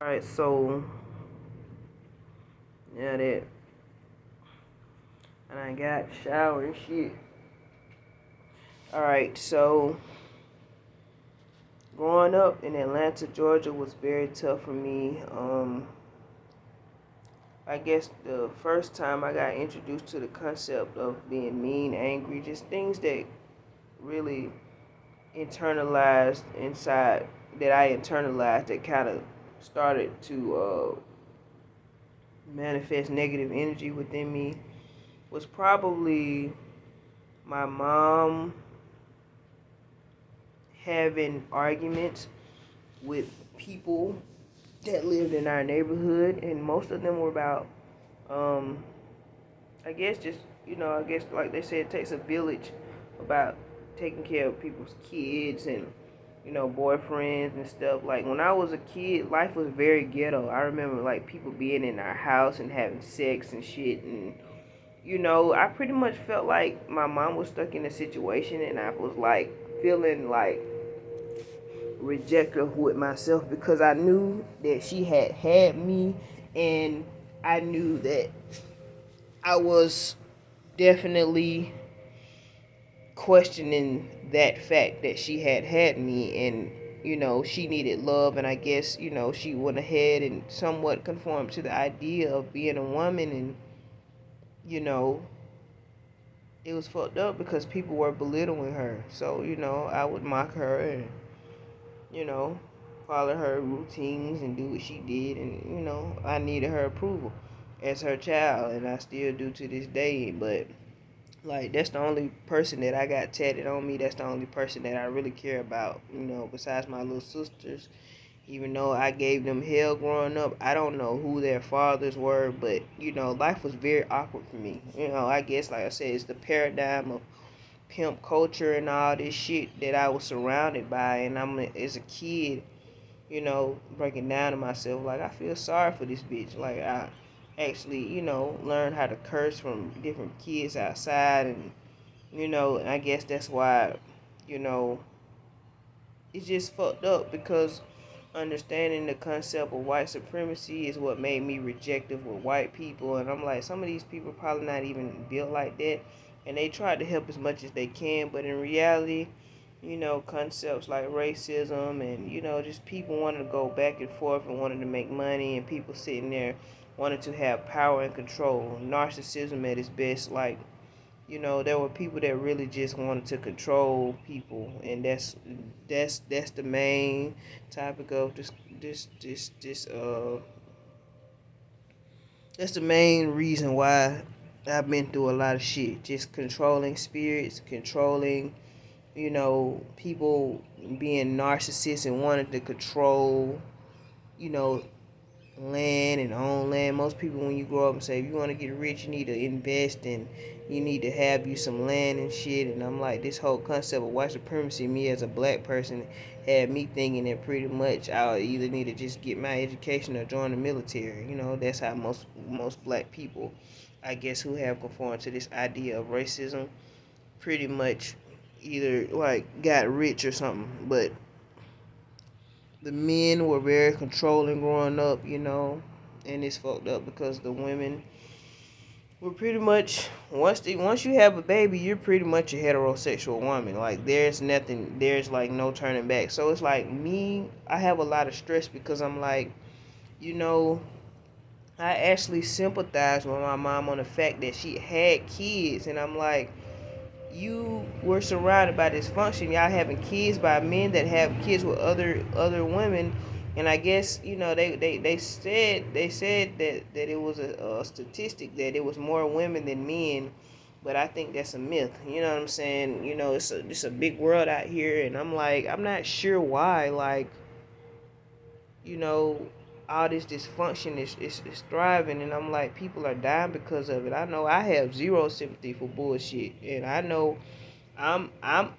Alright, so yeah, that and I got shower and shit. Alright, so growing up in Atlanta, Georgia was very tough for me. I guess the first time I got introduced to the concept of being mean, angry, just things that really internalized inside that I internalized that kind of started to manifest negative energy within me was probably my mom having arguments with people that lived in our neighborhood, and most of them were about, um, I guess just I guess like they said, it takes a village about taking care of people's kids and boyfriends and stuff. Like when I was a kid, life was very ghetto. I remember like people being in our house and having sex and shit, and I pretty much felt like my mom was stuck in a situation, and I was like feeling like rejected with myself because I knew that she had me, and I knew that I was definitely questioning that fact that she had me, and she needed love, and I guess she went ahead and somewhat conformed to the idea of being a woman, and you know it was fucked up because people were belittling her. So I would mock her and you know, follow her routines and do what she did. And, I needed her approval as her child, and I still do to this day. But, like, that's the only person that I got tatted on me. That's the only person that I really care about, besides my little sisters. Even though I gave them hell growing up, I don't know who their fathers were, but, life was very awkward for me. I guess, like I said, it's the paradigm of pimp culture and all this shit that I was surrounded by, and as a kid, breaking down to myself, like, I feel sorry for this bitch. Like, I actually, learned how to curse from different kids outside, and I guess that's why, you know, it's just fucked up because understanding the concept of white supremacy is what made me rejective with white people. And I'm like, some of these people probably not even built like that, and they try to help as much as they can, but in reality, concepts like racism and just people wanting to go back and forth and wanting to make money, and people sitting there wanting to have power and control, narcissism at its best. Like, there were people that really just wanted to control people, and that's the main topic of this that's the main reason why I've been through a lot of shit. Just controlling spirits, controlling, people being narcissists and wanting to control, you know, land and own land. Most people, when you grow up and say, if you want to get rich, you need to invest and you need to have you some land and shit. And I'm like, this whole concept of white supremacy, me as a black person, had me thinking that pretty much I either need to just get my education or join the military. That's how most black people, I guess, who have conformed to this idea of racism, pretty much either like got rich or something. But the men were very controlling growing up, and it's fucked up because the women were pretty much once you have a baby, you're pretty much a heterosexual woman. Like there's like no turning back. So it's like me, I have a lot of stress because I'm like, you know, I actually sympathize with my mom on the fact that she had kids, and I'm like, you were surrounded by dysfunction. Y'all having kids by men that have kids with other women, and I guess they said that it was a statistic that it was more women than men, but I think that's a myth. You know what I'm saying? It's a big world out here, and I'm like, I'm not sure why. Like, you know, all this dysfunction is thriving, and I'm like, people are dying because of it. I know I have zero sympathy for bullshit, and I know I'm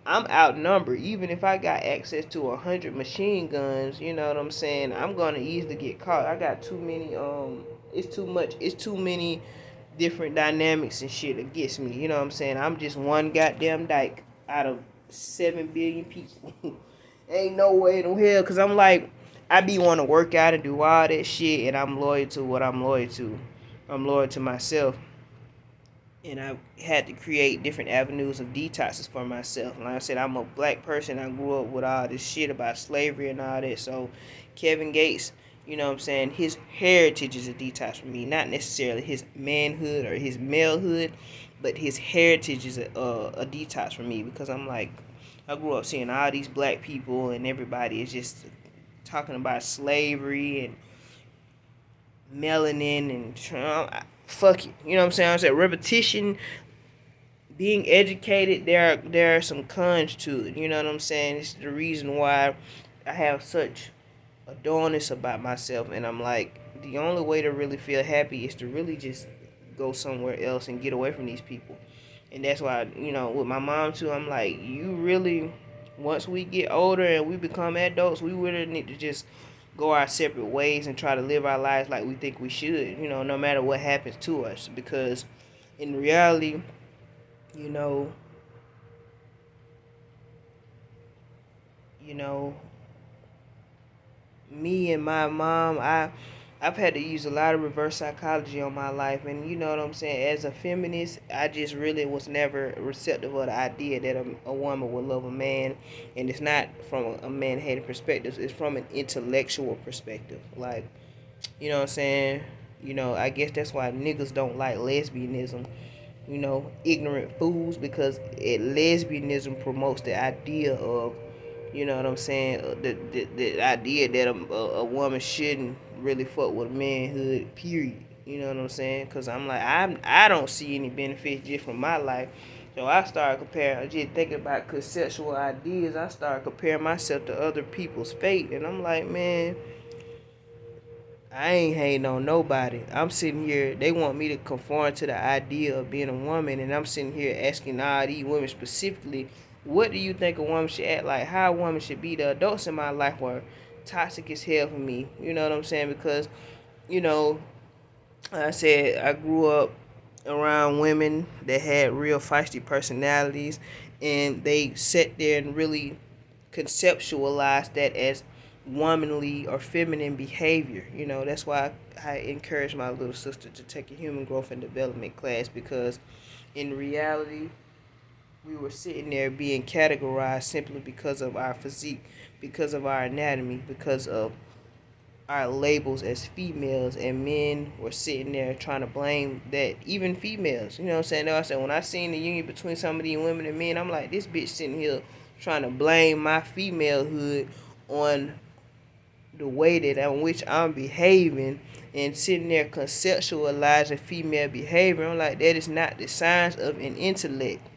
outnumbered. Even if I got access to 100 machine guns, you know what I'm saying, I'm gonna easily get caught. I got too many it's too many different dynamics and shit against me. You know what I'm saying? I'm just one goddamn dyke out of 7 billion people. Ain't no way in hell, because I'm like, I be want to work out and do all that shit, and I'm loyal to what I'm loyal to. I'm loyal to myself, and I had to create different avenues of detoxes for myself. Like I said, I'm a black person. I grew up with all this shit about slavery and all that. So Kevin Gates, you know what I'm saying, his heritage is a detox for me. Not necessarily his manhood or his malehood, but his heritage is a detox for me, because I'm like, I grew up seeing all these black people and everybody is just talking about slavery and melanin and Trump. Fuck it. You know what I'm saying? I said repetition, being educated, there are some cons to it. You know what I'm saying? It's the reason why I have such a dullness about myself, and I'm like, the only way to really feel happy is to really just go somewhere else and get away from these people. And that's why, with my mom too, I'm like, you really, once we get older and we become adults, we really need to just go our separate ways and try to live our lives like we think we should, no matter what happens to us. Because in reality, you know, you know, me and my mom, I've had to use a lot of reverse psychology on my life, and you know what I'm saying. As a feminist, I just really was never receptive of the idea that a woman would love a man, and it's not from a man-hating perspective. It's from an intellectual perspective. Like, you know what I'm saying. I guess that's why niggas don't like lesbianism. Ignorant fools, because lesbianism promotes the idea of, you know what I'm saying, the idea that a woman shouldn't really fuck with manhood, period. You know what I'm saying? Because I'm like, I don't see any benefits just from my life. So I started comparing, just thinking about conceptual ideas. I started comparing myself to other people's fate. And I'm like, man, I ain't hating on nobody. I'm sitting here, they want me to conform to the idea of being a woman, and I'm sitting here asking all these women specifically, what do you think a woman should act like? How a woman should be? The adults in my life were toxic as hell for me. You know what I'm saying? Because, you know, like I said, I grew up around women that had real feisty personalities, and they sat there and really conceptualized that as womanly or feminine behavior. That's why I encourage my little sister to take a human growth and development class, because in reality, we were sitting there being categorized simply because of our physique, because of our anatomy, because of our labels as females, and men were sitting there trying to blame that, even females. You know what I'm saying? I said, when I seen the union between some of these women and men, I'm like, this bitch sitting here trying to blame my femalehood on the way that in which I'm behaving, and sitting there conceptualizing female behavior. I'm like, that is not the signs of an intellect.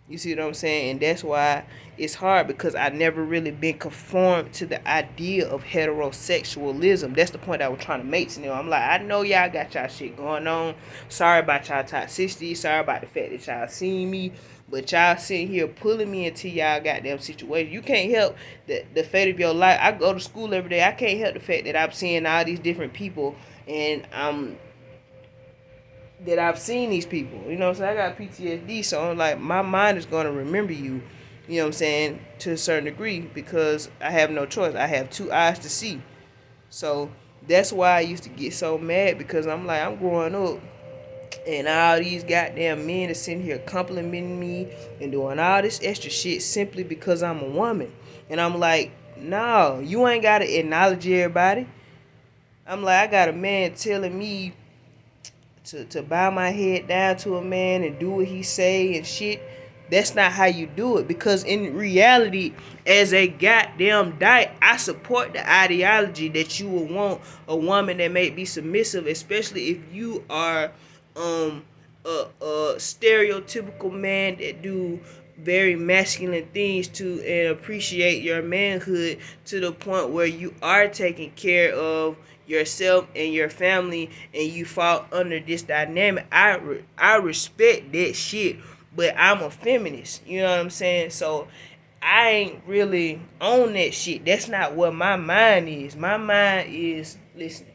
You see what I'm saying? And that's why it's hard, because I never really been conformed to the idea of heterosexualism. That's the point I was trying to make to them. I'm like, I know y'all got y'all shit going on. Sorry about y'all toxicity. Sorry about the fact that y'all seen me. But y'all sitting here pulling me into y'all goddamn situation. You can't help the fate of your life. I go to school every day. I can't help the fact that I'm seeing all these different people, and that I've seen these people. You know what I'm saying? I got PTSD, so I'm like, my mind is going to remember you, you know what I'm saying, to a certain degree, because I have no choice. I have two eyes to see. So that's why I used to get so mad, because I'm like, I'm growing up, and all these goddamn men are sitting here complimenting me and doing all this extra shit simply because I'm a woman. And I'm like, no, you ain't got to acknowledge everybody. I'm like, I got a man telling me to bow my head down to a man and do what he say and shit. That's not how you do it, because in reality, as a goddamn dyke, I support the ideology that you will want a woman that may be submissive, especially if you are a stereotypical man that do very masculine things to and appreciate your manhood to the point where you are taking care of yourself and your family, and you fall under this dynamic. I respect that shit, but I'm a feminist. You know what I'm saying? So I ain't really on that shit. That's not what my mind is. My mind is, listen,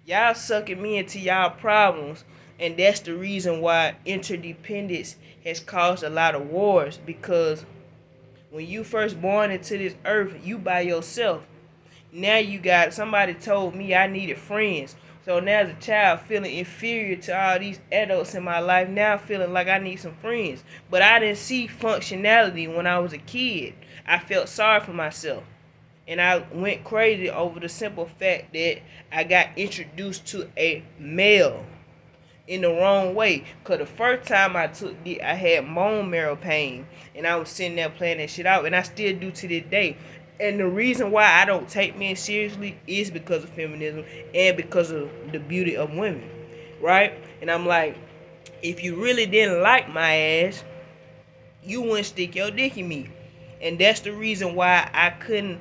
y'all sucking me into y'all problems, and that's the reason why interdependence has caused a lot of wars, because When you first born into this earth, you by yourself. Now you got somebody told me I needed friends. So now as a child feeling inferior to all these adults in my life, now feeling like I need some friends. But I didn't see functionality when I was a kid. I felt sorry for myself. And I went crazy over the simple fact that I got introduced to a male in the wrong way. Cause the first time I took it, I had bone marrow pain, and I was sitting there playing that shit out, and I still do to this day. And the reason why I don't take men seriously is because of feminism and because of the beauty of women, right? And I'm like, if you really didn't like my ass, you wouldn't stick your dick in me. And that's the reason why I couldn't.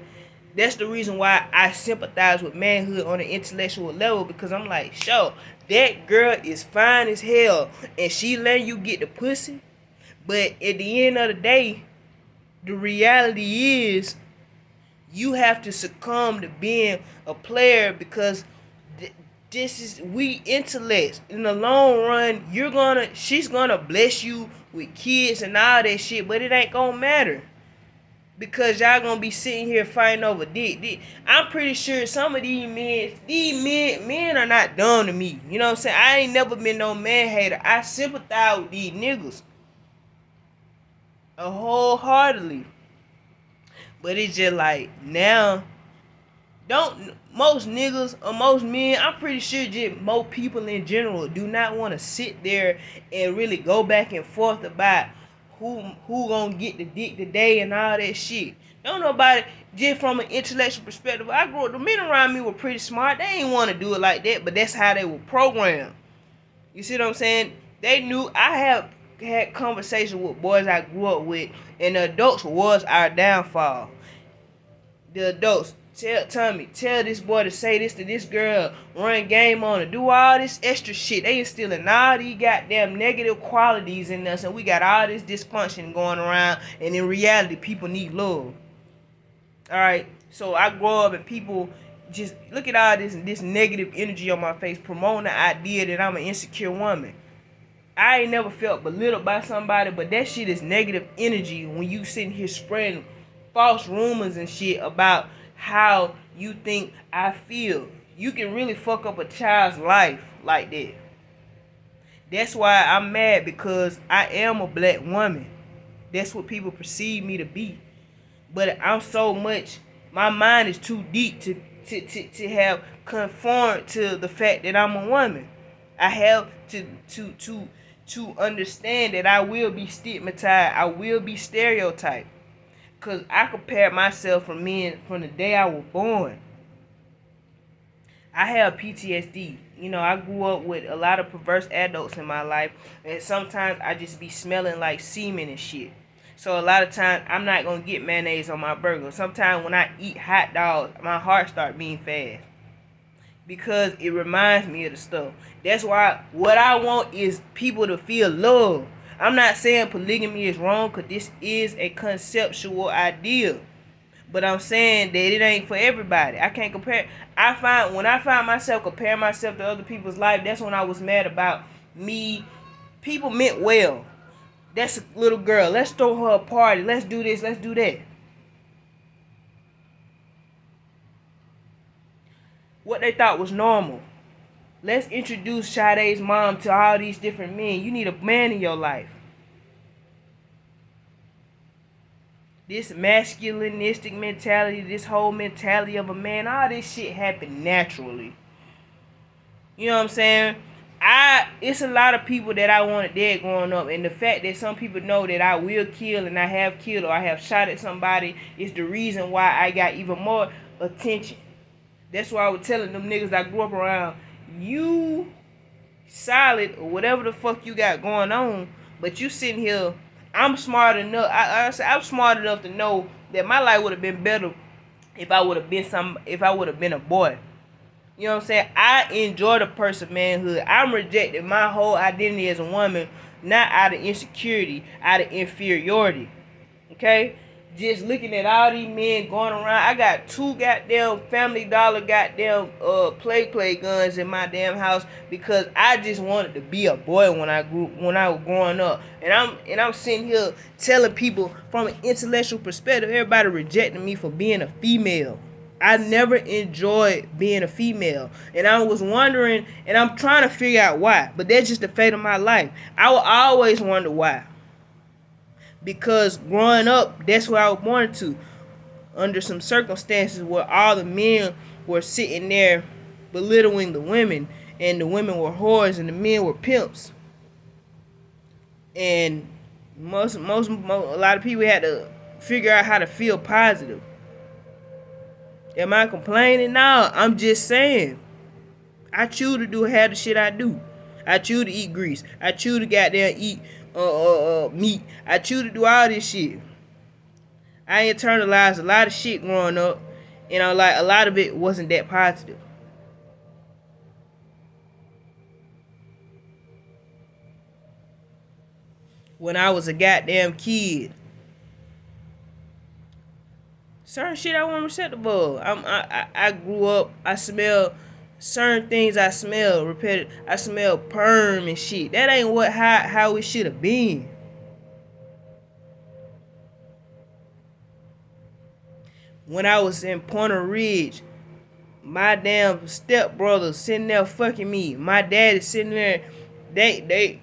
That's the reason why I sympathize with manhood on an intellectual level, because I'm like, sure, that girl is fine as hell and she letting you get the pussy. But at the end of the day, the reality is you have to succumb to being a player, because this is we intellects. In the long run, she's gonna bless you with kids and all that shit, but it ain't gonna matter. Because y'all gonna be sitting here fighting over dick. I'm pretty sure some of men are not dumb to me. You know what I'm saying? I ain't never been no man hater. I sympathize with these niggas wholeheartedly. But it's just like now, don't most niggas or most men, I'm pretty sure just most people in general do not want to sit there and really go back and forth about who gonna get the dick today and all that shit. Don't nobody, just from an intellectual perspective, I grew up, the men around me were pretty smart. They ain't want to do it like that, but that's how they were programmed. You see what I'm saying? They knew. I have had conversations with boys I grew up with, and the adults was our downfall. The adults tell this boy to say this to this girl, run game on her, do all this extra shit. They instilling all these goddamn negative qualities in us, and we got all this dysfunction going around, and in reality, people need love. Alright, so I grow up and people just look at all this negative energy on my face, promoting the idea that I'm an insecure woman. I ain't never felt belittled by somebody, but that shit is negative energy when you sitting here spreading false rumors and shit about how you think I feel. You can really fuck up a child's life like that. That's why I'm mad, because I am a black woman. That's what people perceive me to be. But I'm so much, my mind is too deep to have conformed to the fact that I'm a woman. I have to understand that I will be stigmatized. I will be stereotyped. Because I compared myself from men from the day I was born. I have PTSD. You know, I grew up with a lot of perverse adults in my life. And sometimes I just be smelling like semen and shit. So a lot of times I'm not going to get mayonnaise on my burger. Sometimes when I eat hot dogs, my heart start beating fast. Because it reminds me of the stuff. That's why what I want is people to feel love. I'm not saying polygamy is wrong, because this is a conceptual idea. But I'm saying that it ain't for everybody. I can't compare. When I find myself comparing myself to other people's life, that's when I was mad about me. People meant well. That's a little girl. Let's throw her a party. Let's do this. Let's do that. What they thought was normal. Let's introduce Sade's mom to all these different men. You need a man in your life. This masculinistic mentality, this whole mentality of a man, all this shit happened naturally. You know what I'm saying? It's a lot of people that I wanted dead growing up, and the fact that some people know that I will kill and I have killed or I have shot at somebody is the reason why I got even more attention. That's why I was telling them niggas I grew up around, you solid or whatever the fuck you got going on, but you sitting here. I'm smart enough. I'm smart enough to know that my life would have been better if I would have been a boy. You know what I'm saying? I enjoy the person manhood. I'm rejecting my whole identity as a woman, not out of insecurity, out of inferiority. Okay? just looking at all these men going around. I got 2 goddamn Family Dollar goddamn play guns in my damn house because I just wanted to be a boy when I was growing up. And I'm sitting here telling people from an intellectual perspective, everybody rejecting me for being a female. I never enjoyed being a female. And I was wondering, and I'm trying to figure out why. But that's just the fate of my life. I will always wonder why. Because growing up, that's what I was born to. Under some circumstances where all the men were sitting there belittling the women. And the women were whores and the men were pimps. And a lot of people had to figure out how to feel positive. Am I complaining? No, I'm just saying. I choose to do half the shit I do. I choose to eat grease. I choose to goddamn eat meat. I choose to do all this shit. I internalized a lot of shit growing up, and a lot of it wasn't that positive. When I was a goddamn kid, certain shit I wasn't receptive of. I grew up. I smell certain things. I smell repetitive. I smell perm and shit. That ain't how it should have been. When I was in Pointer Ridge, my damn stepbrother sitting there fucking me. My dad is sitting there. They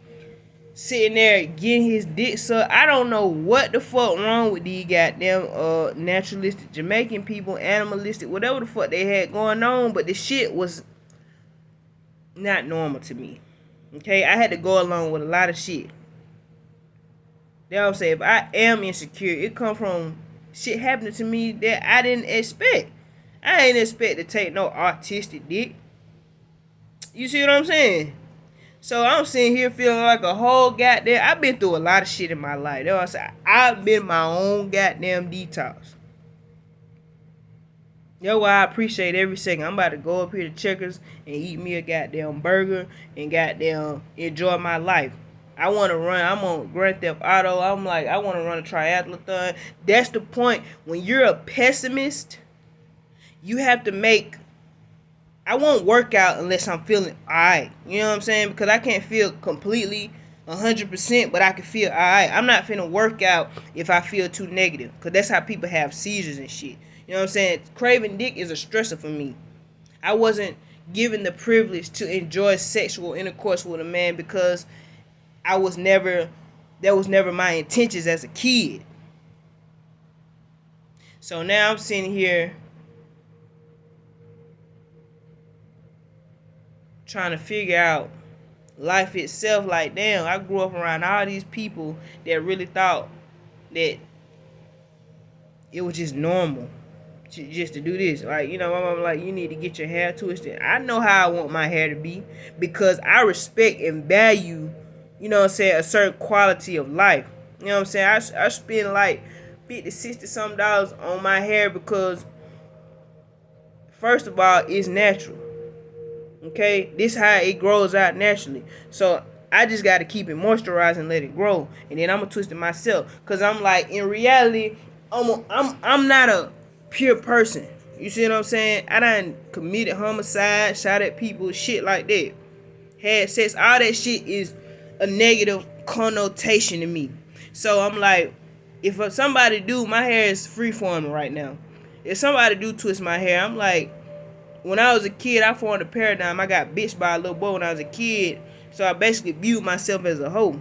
sitting there getting his dick sucked. I don't know what the fuck wrong with these goddamn naturalistic Jamaican people, animalistic, whatever the fuck they had going on, but the shit was not normal to me. Okay, I had to go along with a lot of shit. You know what I'm saying? If I am insecure, it come from shit happening to me that I didn't expect. I ain't expect to take no artistic dick. You see what I'm saying? So I'm sitting here feeling like a whole goddamn. I've been through a lot of shit in my life. That's what I say. I've been my own goddamn detox. That's why I appreciate every second. I'm about to go up here to Checkers and eat me a goddamn burger and goddamn enjoy my life. I want to run. I'm on Grand Theft Auto. I'm like, I want to run a triathlon. That's the point. When you're a pessimist, you have to make. I won't work out unless I'm feeling alright. You know what I'm saying? Because I can't feel completely 100%, but I can feel alright. I'm not finna work out if I feel too negative. Because that's how people have seizures and shit. You know what I'm saying? Craving dick is a stressor for me. I wasn't given the privilege to enjoy sexual intercourse with a man because that was never my intentions as a kid. So now I'm sitting here trying to figure out life itself. Like, damn, I grew up around all these people that really thought that it was just normal just to do this. Like, you know, my mom like, you need to get your hair twisted. I know how I want my hair to be because I respect and value, you know what I'm saying, a certain quality of life. You know what I'm saying? I spend like $50, $60 some dollars on my hair because, first of all, it's natural. Okay, this how it grows out naturally. So I just got to keep it moisturized and let it grow, and then I'm gonna twist it myself. Cause I'm like, in reality, I'm not a pure person. You see what I'm saying? I done committed homicide, shot at people, shit like that. Had sex, all that shit is a negative connotation to me. So I'm like, if somebody do, my hair is free forming right now. If somebody do twist my hair, I'm like. When I was a kid, I formed a paradigm. I got bitched by a little boy when I was a kid. So I basically viewed myself as a hoe. You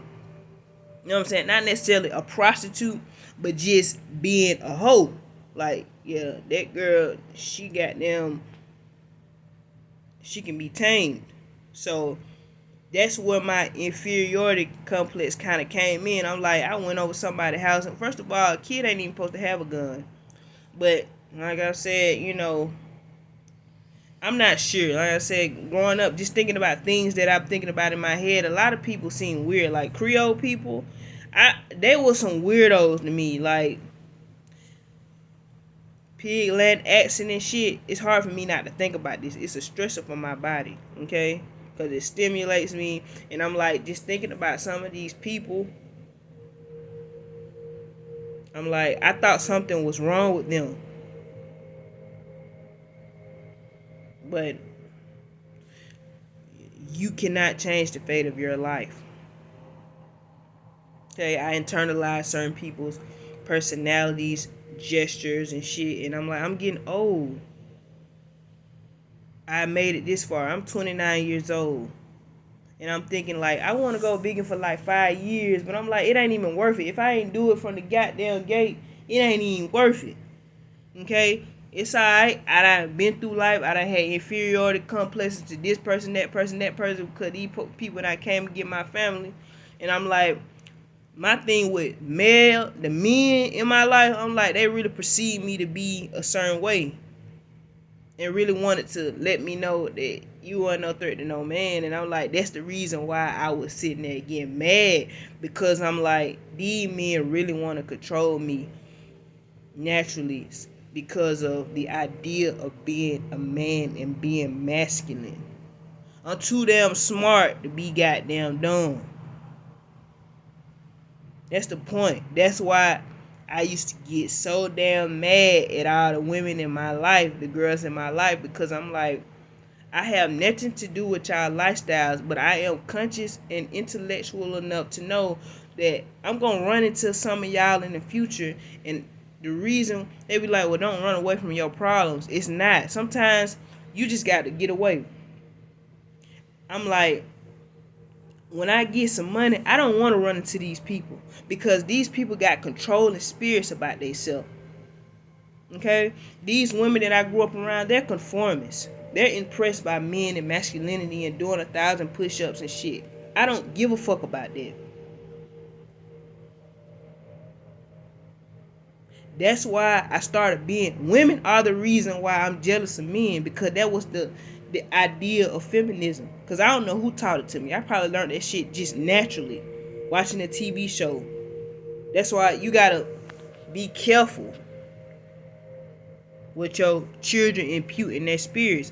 know what I'm saying? Not necessarily a prostitute, but just being a hoe. Like, yeah, that girl, she can be tamed. So that's where my inferiority complex kind of came in. I'm like, I went over somebody's house. And first of all, a kid ain't even supposed to have a gun. But like I said, you know, I'm not sure. Like I said, growing up, just thinking about things that I'm thinking about in my head, a lot of people seem weird. Like Creole people, they were some weirdos to me. Like pig land accent and shit. It's hard for me not to think about this. It's a stressor for my body, okay? Because it stimulates me. And I'm like, just thinking about some of these people, I'm like, I thought something was wrong with them. But you cannot change the fate of your life. Okay, I internalize certain people's personalities, gestures, and shit, and I'm like, I'm getting old. I made it this far. I'm 29 years old. And I'm thinking like I want to go vegan for like 5 years, but I'm like it ain't even worth it. If I ain't do it from the goddamn gate, it ain't even worth it. Okay, it's alright. I done been through life. I done had inferiority complexes to this person, that person, because these people that came to get my family, and I'm like, my thing with the men in my life, I'm like they really perceive me to be a certain way. And really wanted to let me know that you weren't no threat to no man. And I'm like, that's the reason why I was sitting there getting mad. Because I'm like, these men really want to control me naturally because of the idea of being a man and being masculine. I'm too damn smart to be goddamn dumb. That's the point. That's why I used to get so damn mad at all the women in my life, the girls in my life, because I'm like, I have nothing to do with y'all lifestyles, but I am conscious and intellectual enough to know that I'm gonna run into some of y'all in the future. And the reason they be like, well, don't run away from your problems. It's not. Sometimes you just got to get away. I'm like, when I get some money, I don't want to run into these people because these people got controlling spirits about themselves. Okay, these women that I grew up around, they're conformists. They're impressed by men and masculinity and doing 1,000 push-ups and shit. I don't give a fuck about that. That's why I started being. Women are the reason why I'm jealous of men, because that was the idea of feminism. Cause I don't know who taught it to me. I probably learned that shit just naturally, watching a TV show. That's why you gotta be careful with your children imputing their spirits.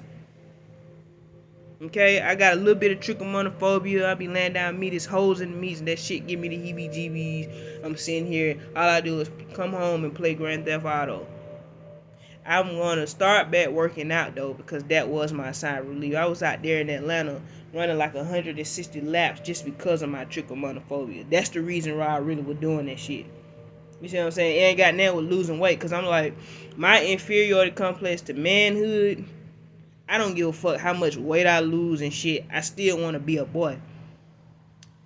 Okay, I got a little bit of trichomonophobia. I be laying down meat, it's holes in the meat, and that shit give me the heebie-jeebies. I'm sitting here, all I do is come home and play Grand Theft Auto. I'm gonna start back working out though, because that was my sign of relief. I was out there in Atlanta running like 160 laps just because of my trichomonophobia. That's the reason why I really was doing that shit. You see what I'm saying? It ain't got nothing with losing weight, because I'm like, my inferiority complex to manhood, I don't give a fuck how much weight I lose and shit. I still want to be a boy.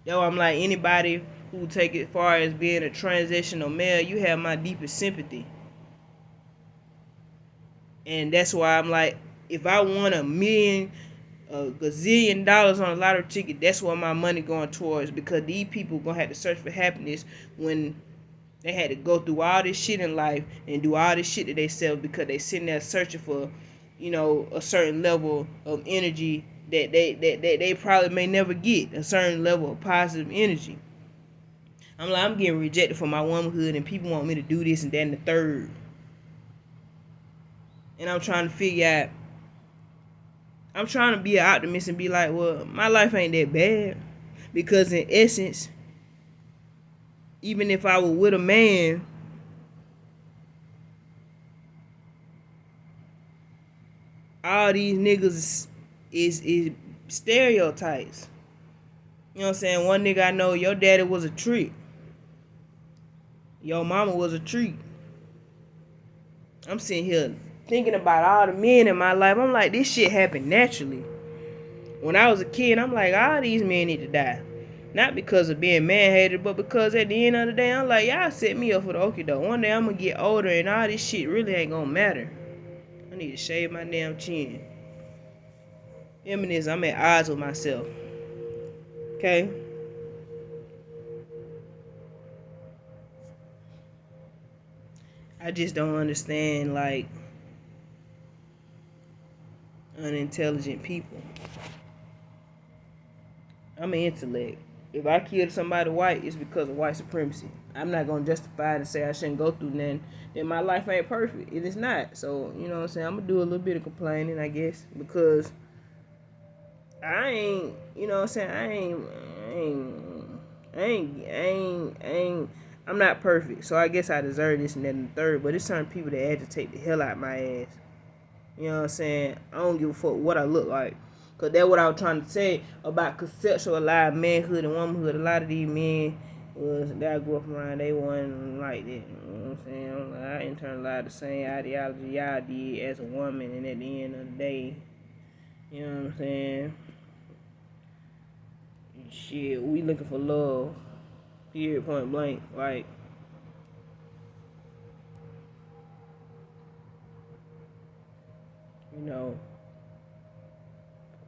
Yo, I'm like, anybody who take it far as being a transitional male, you have my deepest sympathy. And that's why I'm like, if I want a gazillion dollars on a lottery ticket, that's what my money going towards, because these people gonna have to search for happiness when they had to go through all this shit in life and do all this shit to themselves, because they sitting there searching for, a certain level of energy that they probably may never get, a certain level of positive energy. I'm like, I'm getting rejected for my womanhood, and people want me to do this and that and the third. And I'm trying to figure out, I'm trying to be an optimist and be like, well, my life ain't that bad. Because in essence, even if I were with a man, all these niggas is stereotypes. You know what I'm saying? One nigga I know, your daddy was a treat. Your mama was a treat. I'm sitting here thinking about all the men in my life. I'm like, this shit happened naturally. When I was a kid, I'm like, all these men need to die. Not because of being man-hated, but because at the end of the day, I'm like, y'all set me up for the okie doke. One day I'm gonna get older and all this shit really ain't gonna matter. I need to shave my damn chin. Feminism, I'm at odds with myself. Okay? I just don't understand, like, unintelligent people. I'm an intellect. If I killed somebody white, it's because of white supremacy. I'm not gonna justify it and say I shouldn't go through nothing. Then my life ain't perfect. It is not. So, you know what I'm saying? I'm gonna do a little bit of complaining, I guess, because I ain't, you know what I'm saying? I ain't, I'm not perfect, so I guess I deserve this and that and the third. But it's certain people that agitate the hell out my ass. You know what I'm saying? I don't give a fuck what I look like. Because that's what I was trying to say about conceptualized manhood and womanhood. A lot of these men that I grew up around, they wasn't like that. You know what I'm saying? I internalized the same ideology y'all did as a woman. And at the end of the day, you know what I'm saying? Shit, we looking for love. Period, point blank. Like, you know,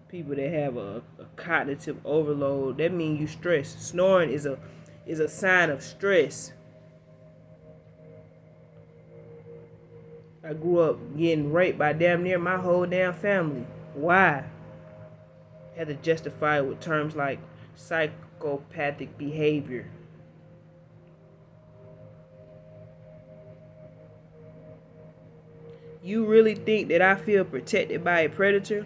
people that have a cognitive overload, that means you stressed. Snoring is a sign of stress. I grew up getting raped by damn near my whole damn family. Why? I had to justify it with terms like psychopathic behavior. You really think that I feel protected by a predator?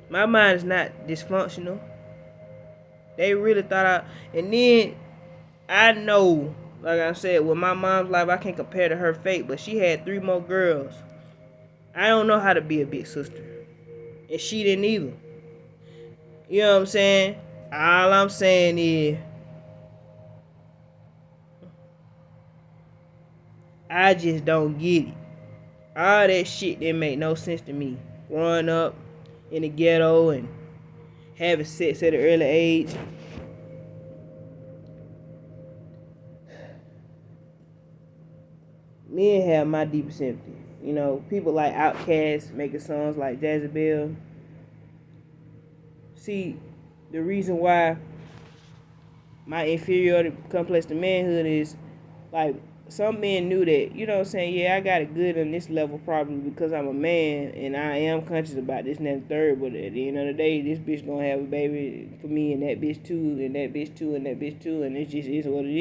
My mind is not dysfunctional. They really thought and then I know, like I said, with my mom's life, I can't compare to her fate, but she had 3 more girls. I don't know how to be a big sister. And she didn't either. You know what I'm saying? All I'm saying is, I just don't get it. All that shit didn't make no sense to me. Growing up in the ghetto and having sex at an early age. Men have my deepest sympathy. You know, people like Outkast making songs like Jezebel. See, the reason why my inferiority complex to manhood is, like, some men knew that, you know what I'm saying, yeah, I got it good on this level probably because I'm a man and I am conscious about this and that and third, but at the end of the day, this bitch gonna have a baby for me and that bitch too, and that bitch too, and that bitch too, and it just is what it is.